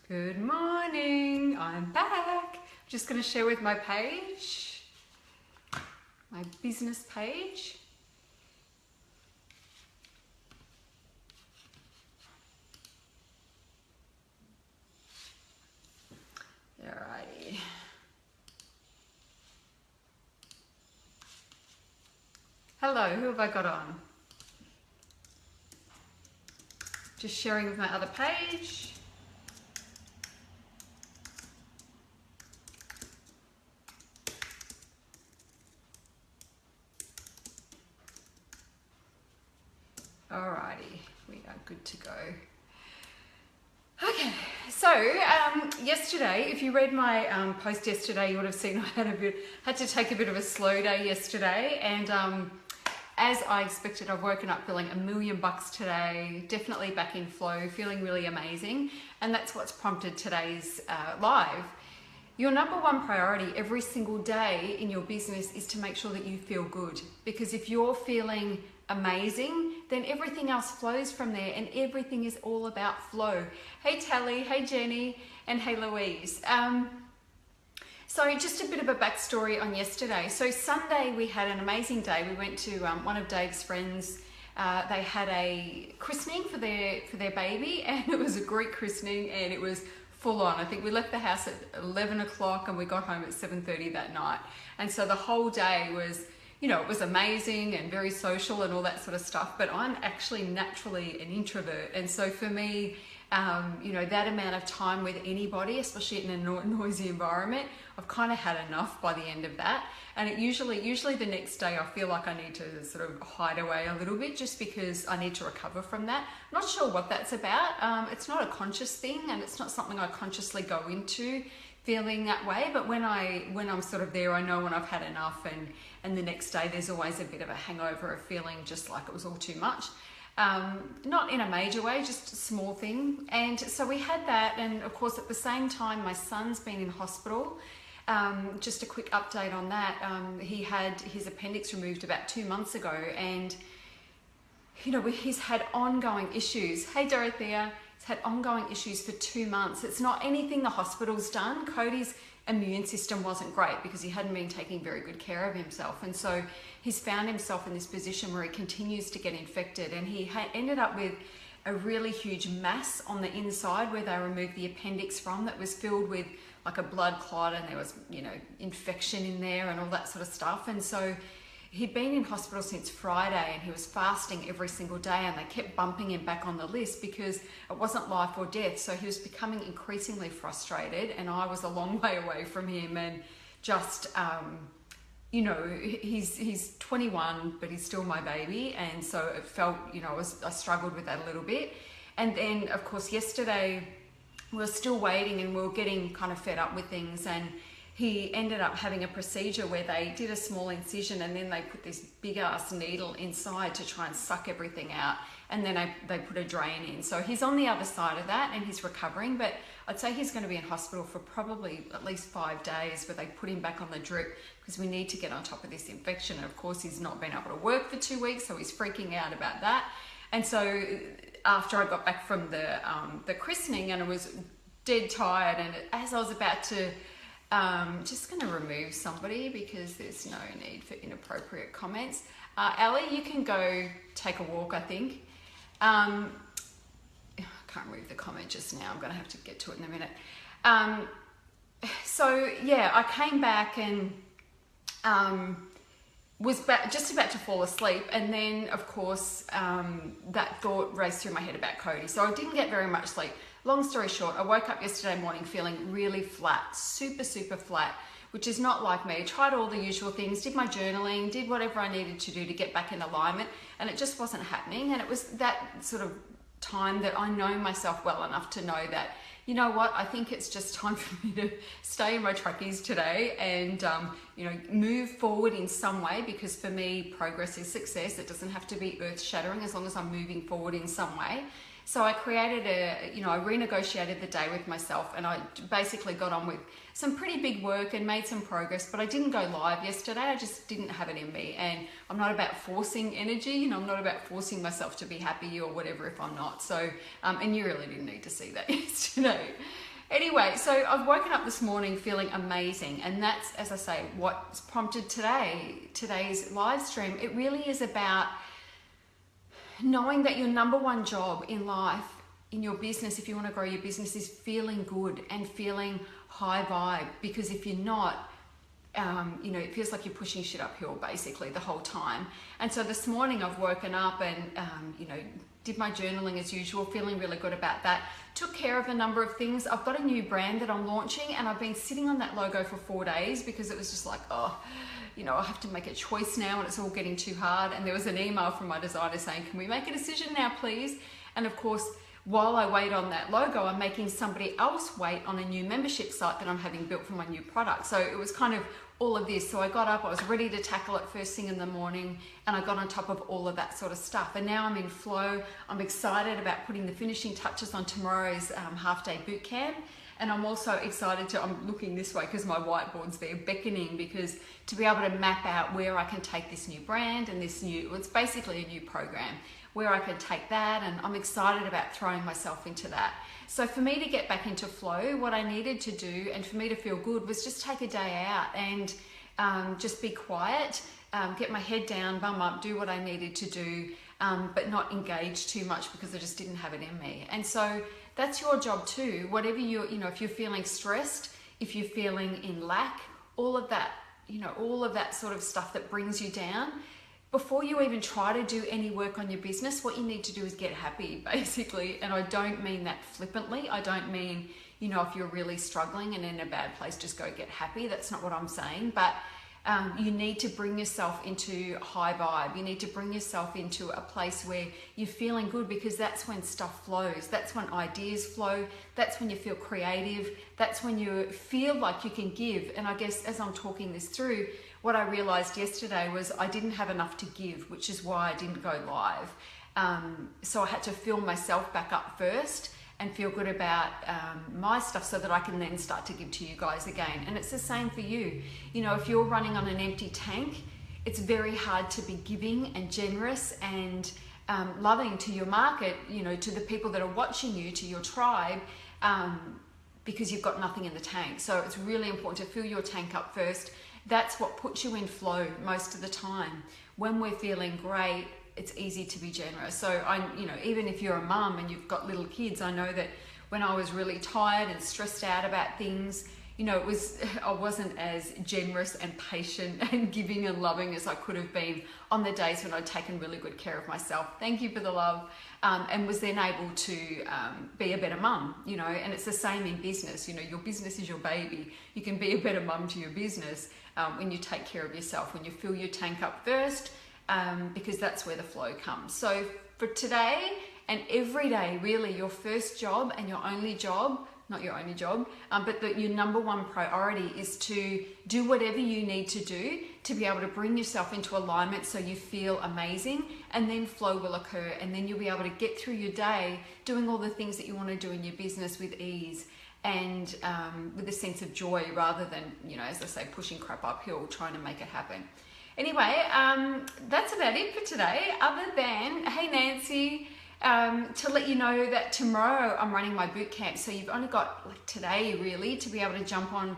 Good morning, I'm back. Just going to share with my page, my business page. Alrighty. Hello, who have I got on? Just sharing with my other page. Alrighty, we are good to go. Okay, so yesterday, if you read my post yesterday, you would have seen I had to take a bit of a slow day yesterday, and as I expected, I've woken up feeling $1 million today, definitely back in flow, feeling really amazing, and that's what's prompted today's live. Your number one priority every single day in your business is to make sure that you feel good, because if you're feeling amazing, then everything else flows from there, and everything is all about flow. Hey Tally, hey Jenny, and hey Louise. So just a bit of a backstory on yesterday. So Sunday we had an amazing day. We went to one of Dave's friends. They had a christening for their baby, and it was a Greek christening, and it was full on. I think we left the house at 11 o'clock and we got home at 7:30 that night. And so the whole day was, you know, it was amazing and very social and all that sort of stuff, but I'm actually naturally an introvert. And so for me, you know, that amount of time with anybody, especially in a noisy environment, I've kind of had enough by the end of that. And it usually the next day I feel like I need to sort of hide away a little bit, just because I need to recover from that. I'm not sure what that's about. It's not a conscious thing, and it's not something I consciously go into feeling that way, but when I'm sort of there, I know when I've had enough, and the next day there's always a bit of a hangover of feeling just like it was all too much. Not in a major way, just a small thing. And so we had that, and of course at the same time my son's been in hospital. Just a quick update on that. He had his appendix removed about 2 months ago, and you know, he's had ongoing issues. Hey Dorothea. Had ongoing issues for 2 months. It's not anything the hospital's done. Cody's immune system wasn't great because he hadn't been taking very good care of himself, and so he's found himself in this position where he continues to get infected, and he ended up with a really huge mass on the inside where they removed the appendix from, that was filled with like a blood clot, and there was, you know, infection in there and all that sort of stuff. And so he'd been in hospital since Friday, and he was fasting every single day, and they kept bumping him back on the list because it wasn't life or death. So he was becoming increasingly frustrated, and I was a long way away from him, and just, you know, he's 21, but he's still my baby. And so it felt, you know, I struggled with that a little bit. And then of course yesterday we were still waiting, and we were getting kind of fed up with things, and he ended up having a procedure where they did a small incision, and then they put this big ass needle inside to try and suck everything out, and then they put a drain in. So he's on the other side of that, and he's recovering, but I'd say he's going to be in hospital for probably at least 5 days, where they put him back on the drip because we need to get on top of this infection. And of course he's not been able to work for 2 weeks, so he's freaking out about that. And so after I got back from the christening, and I was dead tired, and as I was about to just going to remove somebody because there's no need for inappropriate comments. Ellie, you can go take a walk, I think. I can't remove the comment just now. I'm going to have to get to it in a minute. So yeah, I came back and was just about to fall asleep, and then of course that thought raced through my head about Cody. So I didn't get very much sleep. Long story short, I woke up yesterday morning feeling really flat, super flat, which is not like me. I tried all the usual things, did my journaling, did whatever I needed to do to get back in alignment, and it just wasn't happening. And it was that sort of time that I know myself well enough to know that, you know what, I think it's just time for me to stay in my truckies today and, you know, move forward in some way, because for me, progress is success. It doesn't have to be earth shattering as long as I'm moving forward in some way. So I created I renegotiated the day with myself, and I basically got on with some pretty big work and made some progress, but I didn't go live yesterday. I just didn't have it in me, and I'm not about forcing energy, you know, I'm not about forcing myself to be happy or whatever if I'm not. So, and you really didn't need to see that yesterday. Anyway, so I've woken up this morning feeling amazing, and that's, as I say, what's prompted today's live stream. It really is about knowing that your number one job in life, in your business, if you want to grow your business, is feeling good and feeling high vibe. Because if you're not, it feels like you're pushing shit uphill basically the whole time. And so this morning I've woken up and, did my journaling as usual, feeling really good about that. Took care of a number of things. I've got a new brand that I'm launching, and I've been sitting on that logo for 4 days because it was just like, I have to make a choice now and it's all getting too hard. And there was an email from my designer saying, can we make a decision now, please? And of course, while I wait on that logo, I'm making somebody else wait on a new membership site that I'm having built for my new product. So it was kind of all of this. So I got up, I was ready to tackle it first thing in the morning, and I got on top of all of that sort of stuff. And now I'm in flow. I'm excited about putting the finishing touches on tomorrow's half-day boot camp. And I'm also excited I'm looking this way because my whiteboard's there beckoning, because to be able to map out where I can take this new brand and it's basically a new program, where I can take that, and I'm excited about throwing myself into that. So for me to get back into flow, what I needed to do, and for me to feel good, was just take a day out and just be quiet, get my head down, bum up, do what I needed to do, but not engage too much because I just didn't have it in me. And so that's your job too. Whatever if you're feeling stressed, if you're feeling in lack, all of that sort of stuff that brings you down, before you even try to do any work on your business, what you need to do is get happy, basically. And I don't mean that flippantly. I don't mean, if you're really struggling and in a bad place, just go get happy. That's not what I'm saying. But you need to bring yourself into high vibe. You need to bring yourself into a place where you're feeling good, because that's when stuff flows. That's when ideas flow. That's when you feel creative. That's when you feel like you can give. And I guess as I'm talking this through, what I realized yesterday was I didn't have enough to give, which is why I didn't go live. So I had to fill myself back up first and feel good about my stuff so that I can then start to give to you guys again. And it's the same for you. If you're running on an empty tank, it's very hard to be giving and generous and loving to your market, to the people that are watching you, to your tribe, because you've got nothing in the tank. So it's really important to fill your tank up first. That's what puts you in flow most of the time. When we're feeling great, it's easy to be generous. So even if you're a mum and you've got little kids, I know that when I was really tired and stressed out about things, I wasn't as generous and patient and giving and loving as I could have been on the days when I'd taken really good care of myself. Thank you for the love. And was then able to be a better mum, and it's the same in business. Your business is your baby. You can be a better mum to your business when you take care of yourself, when you fill your tank up first, because that's where the flow comes. So for today and every day, really, your first job and your only job, not your only job, but your number one priority is to do whatever you need to do to be able to bring yourself into alignment so you feel amazing, and then flow will occur, and then you'll be able to get through your day doing all the things that you want to do in your business with ease and with a sense of joy, rather than, as I say, pushing crap uphill, trying to make it happen. Anyway, that's about it for today, other than, hey Nancy, to let you know that tomorrow I'm running my boot camp. So you've only got today really to be able to jump on,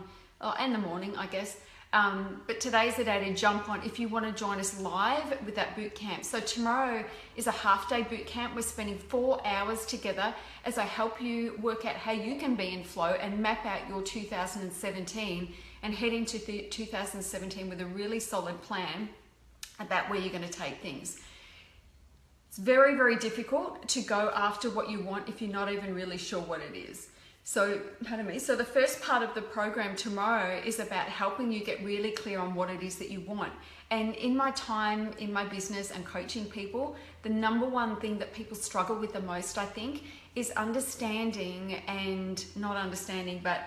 and the morning, I guess. But today's the day to jump on if you want to join us live with that boot camp. So tomorrow is a half-day boot camp. We're spending 4 hours together as I help you work out how you can be in flow and map out your 2017 and head into 2017 with a really solid plan about where you're going to take things. It's very, very difficult to go after what you want if you're not even really sure what it is. So, pardon me. So the first part of the program tomorrow is about helping you get really clear on what it is that you want. And in my time in my business and coaching people, the number one thing that people struggle with the most, I think, is understanding, and not understanding, but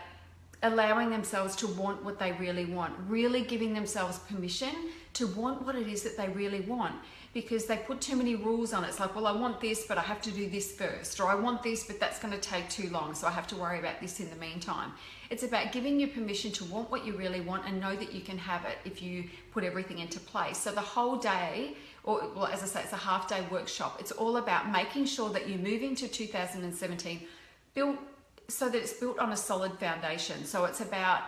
allowing themselves to want what they really want, really giving themselves permission to want what it is that they really want, because they put too many rules on it. It's like, well, I want this, but I have to do this first, or I want this, but that's going to take too long, so I have to worry about this in the meantime. It's about giving you permission to want what you really want and know that you can have it if you put everything into place. So the whole day, or well, as I say, it's a half-day workshop. It's all about making sure that you move into 2017 built so that it's built on a solid foundation. So it's about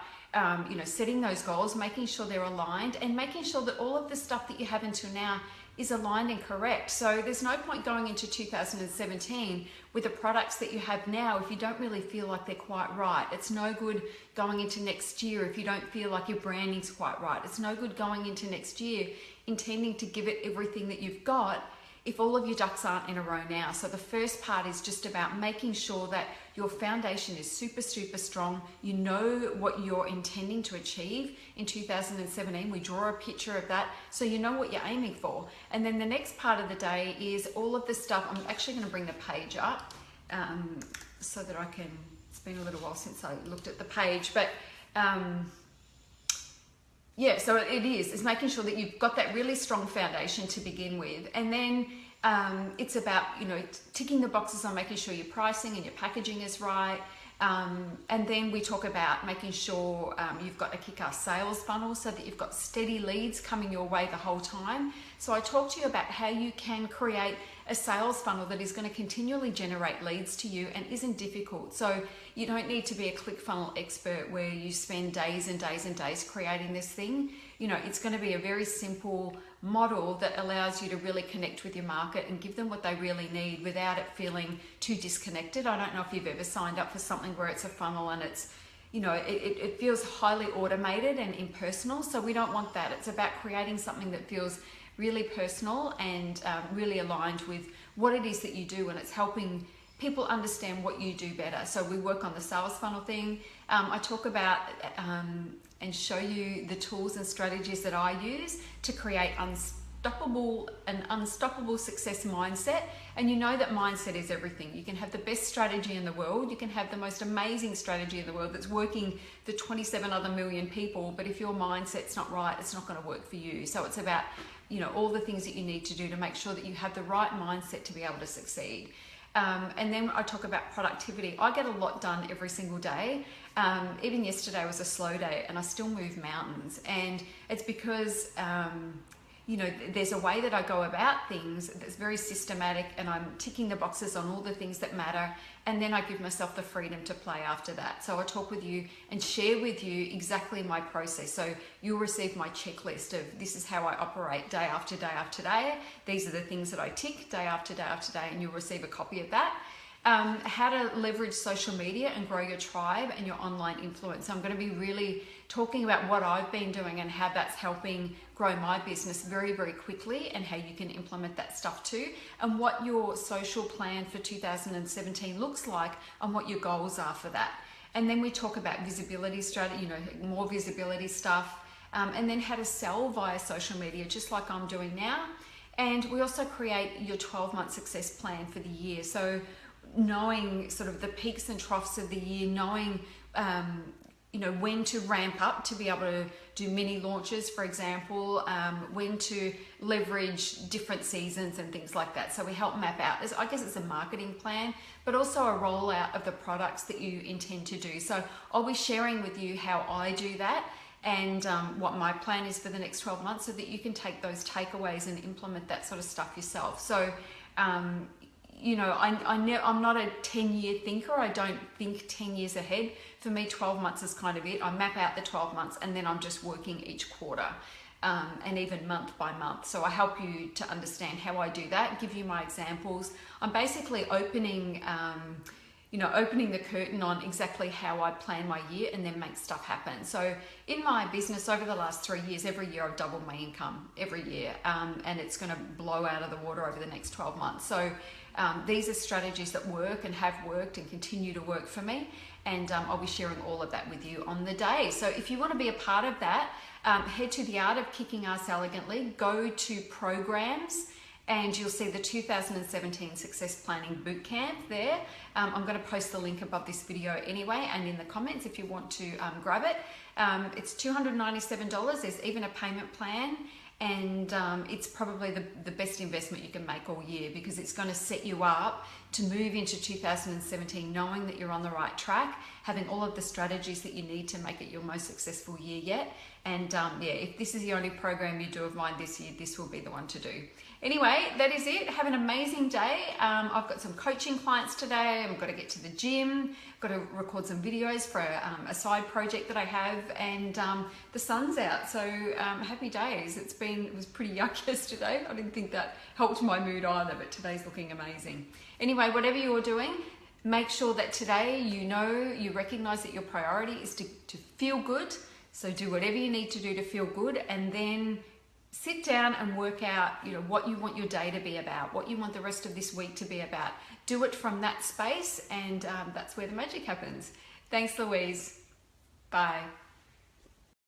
setting those goals, making sure they're aligned, and making sure that all of the stuff that you have until now is aligned and correct. So there's no point going into 2017 with the products that you have now if you don't really feel like they're quite right. It's no good going into next year if you don't feel like your branding's quite right. It's no good going into next year intending to give it everything that you've got if all of your ducks aren't in a row now. So the first part is just about making sure that your foundation is super, super strong. You know what you're intending to achieve in 2017. We draw a picture of that so you know what you're aiming for. And then the next part of the day is all of the stuff. I'm actually going to bring the page up so that I can, it's been a little while since I looked at the page, but yeah, so it's making sure that you've got that really strong foundation to begin with. And then it's about, ticking the boxes on making sure your pricing and your packaging is right. And then we talk about making sure you've got a Kickass sales funnel so that you've got steady leads coming your way the whole time. So I talk to you about how you can create a sales funnel that is going to continually generate leads to you and isn't difficult. So you don't need to be a ClickFunnels expert where you spend days and days and days creating this thing. It's going to be a very simple model that allows you to really connect with your market and give them what they really need without it feeling too disconnected. I don't know if you've ever signed up for something where it's a funnel and it's, it feels highly automated and impersonal. So we don't want that. It's about creating something that feels really personal and really aligned with what it is that you do, and it's helping people understand what you do better. So we work on the sales funnel thing. I talk about and show you the tools and strategies that I use to create unstoppable success mindset. And you know that mindset is everything. You can have the best strategy in the world. You can have the most amazing strategy in the world that's working for 27 other million people. But if your mindset's not right, it's not going to work for you. So it's about, all the things that you need to do to make sure that you have the right mindset to be able to succeed. And then I talk about productivity. I get a lot done every single day. Even yesterday was a slow day and I still move mountains. And it's because, there's a way that I go about things that's very systematic, and I'm ticking the boxes on all the things that matter. And then I give myself the freedom to play after that. So I talk with you and share with you exactly my process. So you'll receive my checklist of this is how I operate day after day after day. These are the things that I tick day after day after day, and you'll receive a copy of that. How to leverage social media and grow your tribe and your online influence. I'm going to be really talking about what I've been doing and how that's helping grow my business very, very quickly, and how you can implement that stuff too, and what your social plan for 2017 looks like and what your goals are for that. And then we talk about visibility strategy, more visibility stuff, and then how to sell via social media, just like I'm doing now. And we also create your 12-month success plan for the year. So knowing sort of the peaks and troughs of the year, knowing when to ramp up to be able to do mini launches, for example, when to leverage different seasons and things like that. So we help map out, I guess it's a marketing plan, but also a rollout of the products that you intend to do. So I'll be sharing with you how I do that and what my plan is for the next 12 months so that you can take those takeaways and implement that sort of stuff yourself. So I'm not a 10-year thinker. I don't think 10 years ahead. For me, 12 months is kind of it. I map out the 12 months and then I'm just working each quarter and even month by month. So I help you to understand how I do that, give you my examples. I'm basically opening the curtain on exactly how I plan my year and then make stuff happen. So in my business over the last 3 years, every year I've doubled my income every year, and it's going to blow out of the water over the next 12 months. So these are strategies that work and have worked and continue to work for me, and I'll be sharing all of that with you on the day. So if you want to be a part of that, head to The Art of Kicking Ass Elegantly, go to programs, and you'll see the 2017 Success Planning Bootcamp there. I'm going to post the link above this video anyway, and in the comments if you want to grab it. It's $297. There's even a payment plan, and it's probably the best investment you can make all year, because it's going to set you up to move into 2017 knowing that you're on the right track, having all of the strategies that you need to make it your most successful year yet. And if this is the only program you do of mine this year, this will be the one to do. Anyway, that is it. Have an amazing day. I've got some coaching clients today. I've got to get to the gym. I've got to record some videos for a side project that I have, and the sun's out, so happy days. It was pretty yuck yesterday. I didn't think that helped my mood either, but today's looking amazing. Anyway, whatever you're doing, make sure that today you recognize that your priority is to feel good. So do whatever you need to do to feel good, and then sit down and work out, what you want your day to be about, what you want the rest of this week to be about. Do it from that space, and that's where the magic happens. Thanks, Louise. Bye.